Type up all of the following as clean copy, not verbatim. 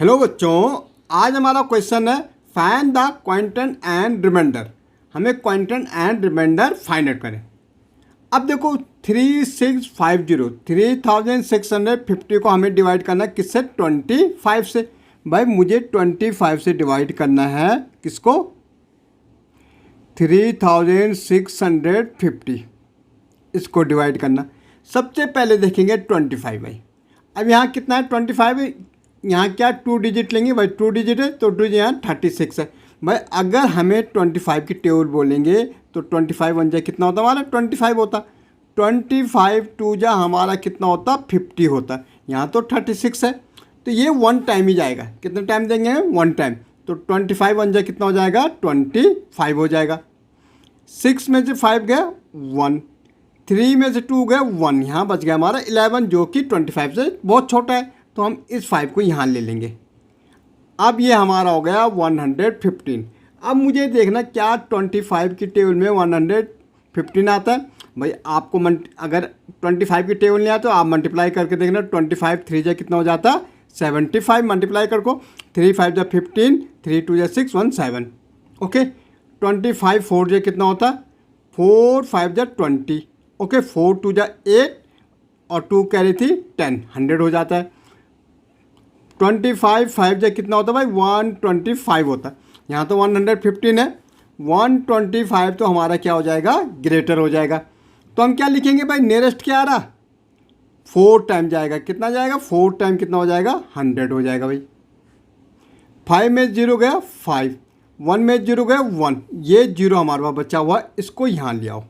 Hello बच्चों, आज हमारा क्वेश्चन है find the quantum and reminder. हमें quantum and reminder find out करें। अब देखो 3650 को हमें डिवाइड करना है किससे? 25 से। भाई मुझे 25 से डिवाइड करना है किसको? 3650 इसको डिवाइड करना। सबसे पहले देखेंगे 25। भाई अब यहाँ कितना है? 25 है। यहाँ क्या 2 डिजिट लेंगे? भाई 2 डिजिट है तो 2 यहाँ 36 है। भाई अगर हमें 25 की टेबल बोलेंगे तो 25 वन जा कितना होता हमारा? 25 होता। 25 टू जा हमारा कितना होता? 50 होता। यहाँ तो 36 है तो ये 1 टाइम ही जाएगा। कितना टाइम देंगे? 1 टाइम। तो 25 वन जा कितना हो जाएगा? 25 हो जाएगा। 6 में से 5 गया 1, 3 में से 2 गया 1, यहाँ बच गया हमारा 11 जो कि 25 से बहुत छोटा है। तो हम इस 5 को यहाँ ले लेंगे। अब ये हमारा हो गया 115। अब मुझे देखना क्या 25 की टेबल में 115 आता है। भाई आपको अगर 25 की टेबल नहीं आता तो आप मल्टीप्लाई करके देखना। 25 3 जा कितना हो जाता? 75। मल्टीप्लाई कर को 3 5 जा 15, 3 2 जा 6 1 7। ओके 25 4 जा कितना होता? 4 5 जा 20। ओके 4 2 जा 8 और 2 कैरी थी 10, 100 हो जाता है। 25 5 जा कितना होता है भाई? 125 होता है। यहाँ तो 115 है। 125 तो हमारा क्या हो जाएगा? ग्रेटर हो जाएगा। तो हम क्या लिखेंगे भाई? नियरेस्ट क्या आ रहा? 4 टाइम जाएगा। कितना जाएगा? 4 टाइम कितना हो जाएगा? 100 हो जाएगा भाई। 5 में 0 गया 5, 1 में 0 गया 1, ये 0 हमारे पास बचा हुआ, इसको यहाँ ले आओ।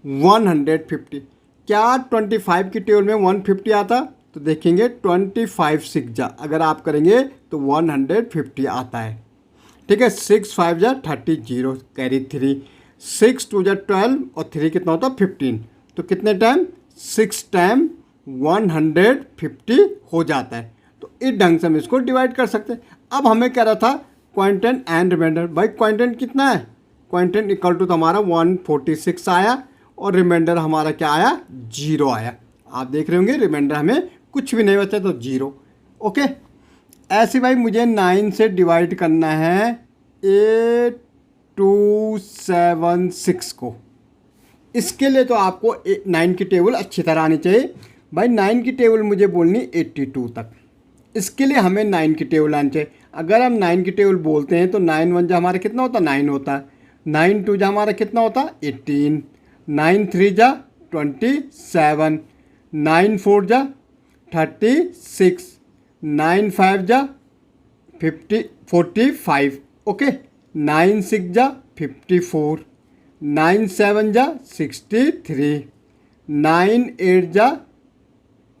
150 क्या 25 की टेबल में 150 आता? तो देखेंगे 25 6 जा अगर आप करेंगे तो 150 आता है। ठीक है 6 5 जा 30, 0 कैरी 3, 6 2 जा 12 और 3 कितना होता? 15। तो कितने टाइम? 6 टाइम 150 हो जाता है। तो इस ढंग से हम इसको डिवाइड कर सकते हैं। अब हमें कह रहा था क्वांटम एंड रिमाइंडर। भाई क्वांटम कितना है? क्वांटम इक्वल टू तो हमारा 146 आया और रिमाइंडर हमारा क्या आया? 0 आया। आप देख रहे होंगे रिमाइंडर हमें कुछ भी नहीं बचा तो 0। ओके ऐसे भाई मुझे 9 से डिवाइड करना है 8276 को। इसके लिए तो आपको 9 की टेबल अच्छी तरह आनी चाहिए। भाई 9 की टेबल मुझे बोलनी 82 तक। इसके लिए हमें 9 की टेबल आनी चाहिए। अगर हम 9 की टेबल बोलते हैं तो 9 1 जा हमारा कितना होता? 9 होता। 9 2 जा हमारा कितना होता? 18, 9 3 जा 27, 9 4 जा 36, 9 5 जा 45। ओके 9 6 जा 54, 9 7 जा 63, 9 8 जा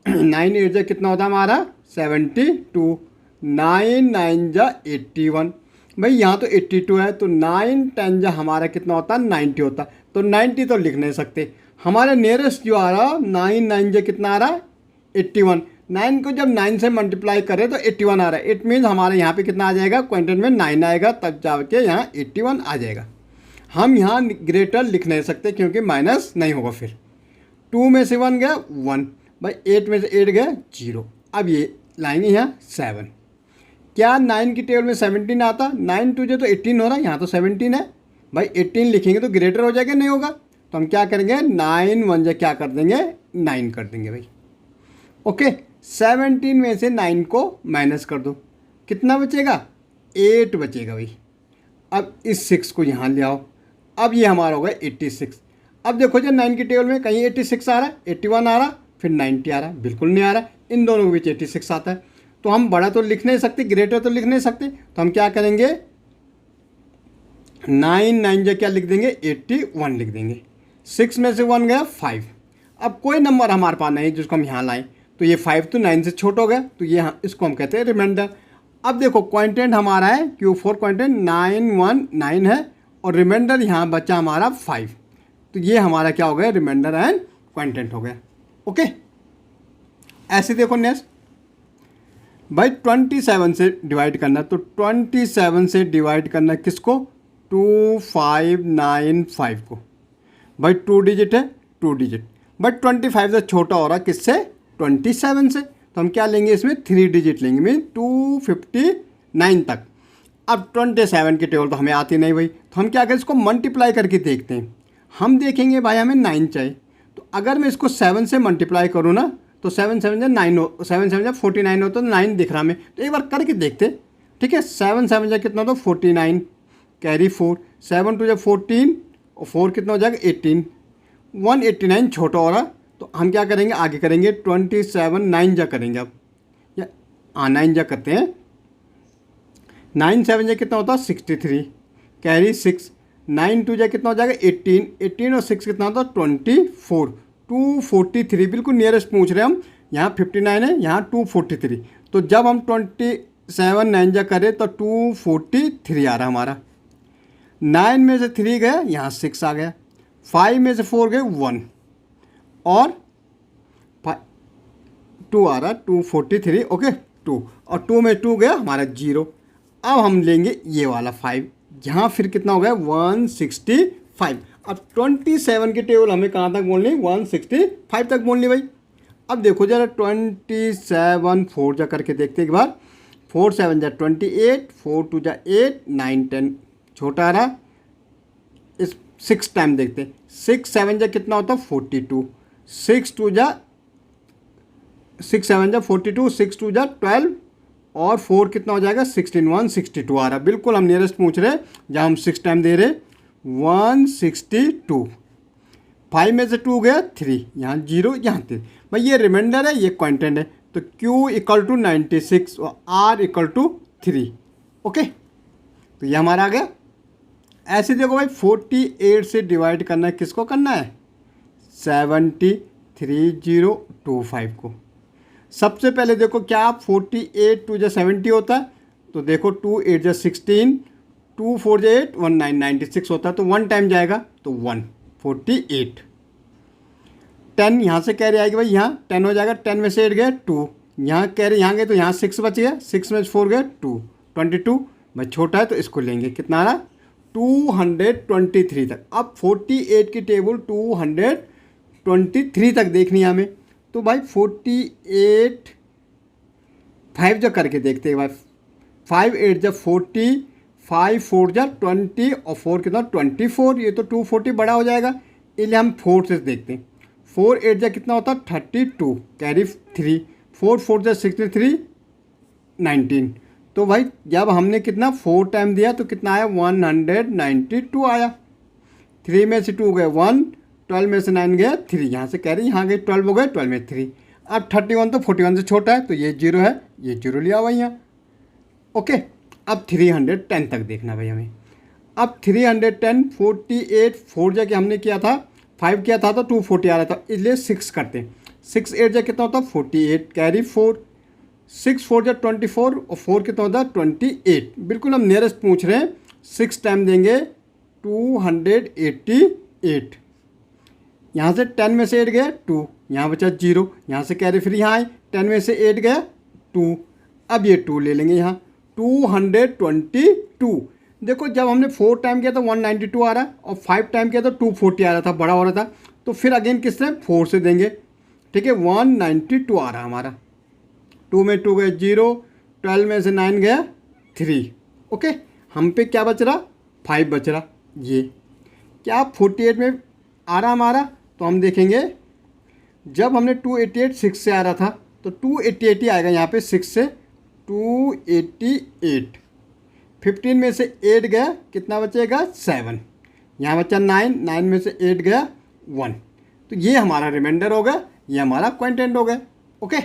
9 8 जा कितना होता हमारा? 72, 9 9 जा 81। भाई यहाँ तो 82 है तो 9 10 जा हमारा कितना होता? 90 होता। तो 90 तो लिख नहीं सकते। हमारे नियरेस्ट जो आ रहा 9 9 जा कितना आ रहा? 81। 9 को जब 9 से मल्टीप्लाई करें तो 81 आ रहा है। इट मीन्स हमारे यहाँ पे कितना आ जाएगा? क्वांटम में 9 आएगा तब जाके यहाँ 81 आ जाएगा। हम यहाँ ग्रेटर लिख नहीं सकते क्योंकि माइनस नहीं होगा। फिर 2 में से 1 गया 1, भाई 8 में से 8 गया 0। अब ये लाएंगे यहाँ 7। क्या 9 की टेबल में 17 आता? 9 2 तो 18 हो रहा है, यहाँ तो 17 है। भाई 18 लिखेंगे तो ग्रेटर हो जाएगा, नहीं होगा। तो हम क्या करेंगे? 9 1 जा क्या कर देंगे? 9 कर देंगे भाई। ओके 17 में से 9 को माइनस कर दो, कितना बचेगा? 8 बचेगा भाई। अब इस 6 को यहाँ ले आओ। अब ये हमारा होगा 86। अब देखो जब 9 की टेबल में कहीं 86 आ रहा है, 81 आ रहा, फिर 90 आ रहा, बिल्कुल नहीं आ रहा। इन दोनों के बीच 86 आता है। तो हम बड़ा तो लिख नहीं सकते, ग्रेटर तो लिख नहीं सकते। तो हम क्या करेंगे? 9 9 जा क्या लिख देंगे? 81 लिख देंगे। 6 में से 1 गया 5। अब कोई नंबर हमारे पास नहीं जिसको हम यहाँ लाएं, तो ये 5 तो 9 से छोटा हो गया, तो ये इसको हम कहते हैं रिमाइंडर। अब देखो क्वांटेंट हमारा है Q4 क्वांटेंट 9 1 9 है और रिमाइंडर यहाँ बचा हमारा 5। तो ये हमारा क्या हो गया? रिमाइंडर एंड क्वांटेंट हो गया। ओके ऐसे देखो नेक्स्ट भाई 27 से डिवाइड करना। तो 27 से डिवाइड करना किसको? 2595 को। भाई 2 डिजिट है 2 डिजिट, बट 25 से छोटा हो रहा किससे? 27 से। तो हम क्या लेंगे? इसमें 3 डिजिट लेंगे, मीन 2 59 तक। अब 27 की टेबल तो हमें आती नहीं भाई, तो हम क्या करें, इसको मल्टीप्लाई करके देखते हैं। हम देखेंगे भाई हमें 9 चाहिए, तो अगर मैं इसको 7 से मल्टीप्लाई करूँ ना, तो 7 7 9 हो, 7 7 49 हो, तो 9 दिख रहा हमें, तो एक बार करके देखते। ठीक है, 7 7 कितना होता है 49, कैरी 4, 7 2 14 और 4 कितना हो जाएगा 18, 189 छोटा हो रहा। तो हम क्या करेंगे, आगे करेंगे 27 9 जा करेंगे अब, या 9 जा करते हैं। 9 7 जा कितना होता है 63, कैरी 6, 9 2 जा कितना हो जाएगा 18, 18 और 6 कितना होता है 24, 243, बिल्कुल नियरेस्ट पूछ रहे हैं हम। यहाँ 59 है, यहाँ 243, तो जब हम 27 9 जा करें तो 243 आ रहा हमारा। 9 में से 3 गया, यहाँ 6 आ गया, 5 में से 4 गए 1 और 2 आ रहा, 243, ओके 2, और 2 में 2 गया हमारा 0। अब हम लेंगे ये वाला 5, यहाँ फिर कितना हो गया 165। अब 27 की टेबल हमें कहाँ तक बोलनी, 165 तक बोलनी भाई। अब देखो जरा 27 4 जा करके देखते एक बार, 4 7 जा 28, 4 2 जा 8, 9 10 छोटा आ रहा। इस 6 टाइम देखते हैं, 6 7 जा कितना होता है 42, 6 2 जा 6 7 जा 42, 6 2 जा 12 और 4 कितना हो जाएगा 16, 162 आ रहा। बिल्कुल हम नियरेस्ट पूछ रहे हैं, जहाँ हम 6 टाइम दे रहे 162। 5 में से 2 गया 3, यहाँ 0, यहाँ 3। भाई ये रिमाइंडर है, ये क्वांटेंट है, तो Q इक्वल टू 96 और R इक्वल टू 3। ओके, तो ये हमारा आ गया। ऐसे देखो भाई 48 से डिवाइड करना है, किसको करना है 73025 को। सबसे पहले देखो क्या 48 2 जा 70 होता है, तो देखो 2 8 जा 16, 2 4 जा 8, 1 9 96 होता है, तो 1 टाइम जाएगा तो 148। 10 यहाँ से कैरी आएगी भाई, यहाँ 10 हो जाएगा, 10 में से 8 गया 2, यहाँ कैरी यहाँ गए तो यहाँ 6 बच गया, 6 में से 4 गया 2, 22 भाई छोटा है तो इसको लेंगे, कितना आ रहा 223 तक। अब 48 की टेबल 223 तक देखनी है हमें, तो भाई 48 5 जो करके देखते हैं भाई, 5 8 जा 40, 5 4 जा 20 और 4 कितना 24, ये तो 240 बड़ा हो जाएगा, इसलिए हम 4 से देखते हैं। 4 8 जा कितना होता है 32, कैरी 3, 4 4 जा 63, 19। तो भाई जब हमने कितना 4 टाइम दिया तो कितना आया 192 आया। 3 में से 2 गए 1, 12 में से 9 गया 3, यहाँ से कह रही यहाँ गए 12 हो गए, 12 में 3। अब 31 तो 41 से छोटा है, तो ये 0 है, ये 0 लिया हुआ यहाँ। ओके, अब 310 तक देखना भाई हमें। अब 310 48 4 जा के हमने किया था 5 किया था तो 240 आ रहा था, इसलिए 6 करते हैं। 6 8 जा कितना होता 48, कैरी 4, 6 4 जा 24 और 4 कितना होता 28। बिल्कुल हम नियरेस्ट पूछ रहे हैं, 6 टाइम देंगे 288। यहाँ से 10 में से 8 गया 2, यहाँ बचा 0, यहाँ से कैरी फ्री यहाँ आए, 10 में से 8 गया 2, अब ये 2 ले लेंगे यहाँ 222। देखो जब हमने 4 टाइम किया तो 192 आ रहा और 5 टाइम किया तो 240 आ रहा था, बड़ा हो रहा था, तो फिर अगेन किस तरह 4 से देंगे। ठीक है, 192 आ रहा हमारा, 2 में 2 गए 0, 12 में से 9 गया 3। ओके, हम पे क्या बच रहा 5 बच रहा। ये क्या 48 में आ रहा हमारा, तो हम देखेंगे जब हमने 288 6 से आ रहा था तो 288 आएगा यहाँ पे 6 से 288। 15 में से 8 गया, कितना बचेगा 7, यहाँ बचा 9, 9 में से 8 गया 1। तो ये हमारा रिमाइंडर होगा, ये हमारा क्वांटेंट हो गया। ओके।